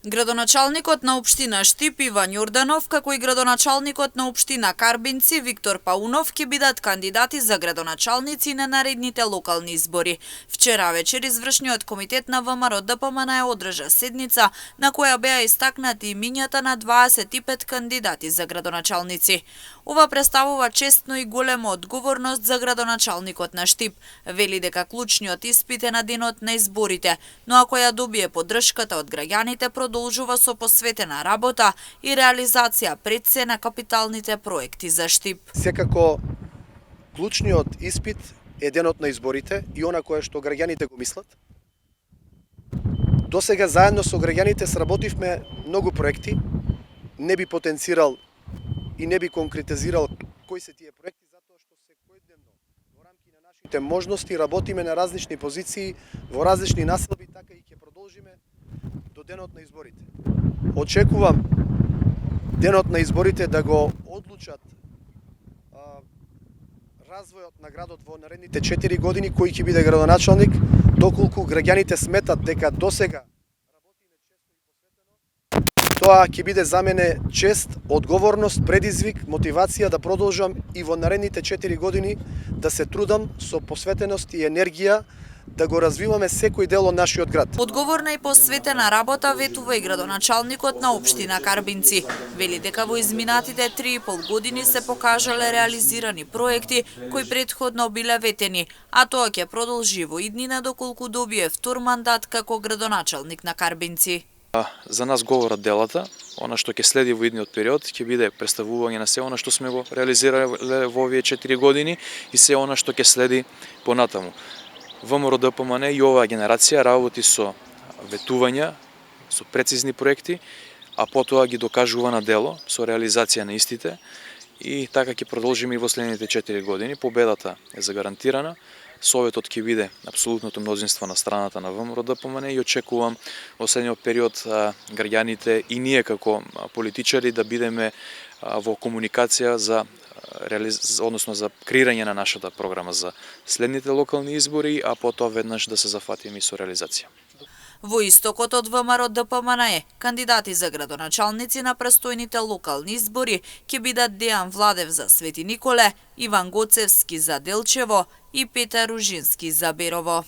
Градоначалникот на општина Штип Иван Јорданов, како и градоначалникот на општина Карбинци Виктор Паунов ќе бидат кандидати за градоначалници на наредните локални избори. Вчера вечер извршниот комитет на ВМРО ДПМН одржа седница на која беа истакнати имињата на 25 кандидати за градоначалници. Ова представува честно и голема одговорност за градоначалникот на Штип. Вели дека клучниот испит е на денот на изборите, но ако ја добие поддршката од граѓаните, продолжува со посветена работа и реализација пред се на капиталните проекти за Штип. Секако клучниот испит е денот на изборите и она кое што граѓаните го мислат. Досега заедно со граѓаните сработивме многу проекти, не би потенцирал и не би конкретизирал кои се тие проекти, затоа што секојдневно во рамки на нашите можности работиме на различни позиции, во различни населби, така и ќе продолжиме до денот на изборите. Очекувам денот на изборите да го одлучат развојот на градот во наредните 4 години, кој ќе биде градоначалник, доколку граѓаните сметат дека досега работиме честно и посветено. Тоа ќе биде за мене чест, одговорност, предизвик, мотивација да продолжам и во наредните 4 години да се трудам со посветеност и енергија да го развиваме секој дел од нашиот град. Одговорна и посветена работа ветува и градоначалникот на општина Карбинци. Вели дека во изминатите 3,5 години се покажале реализирани проекти кои претходно биле ветени, а тоа ќе продолжи во иднина доколку добие втор мандат како градоначалник на Карбинци. За нас говорат делата, она што ќе следи во идниот период ќе биде представување на се она што сме го реализирале во овие 4 години и се она што ќе следи понатаму. ВМРО ДПМН и оваа генерација работи со ветувања, со прецизни проекти, а потоа ги докажува на дело со реализација на истите и така ќе продолжиме и во следните 4 години. Победата е загарантирана. Советот ќе биде апсолутното мнозинство на страната на ВМРО ДПМН и очекувам во следниот период граѓаните и ние како политичари да бидеме во комуникација за за креирање на нашата програма за следните локални избори, а потоа веднаш да се зафатиме и со реализација. Во истокот од ВМРО ДПМН кандидати за градоначалници на престојните локални избори ќе бидат Дејан Владев за Свети Николе, Иван Гоцевски за Делчево и Петар Ружински за Берово.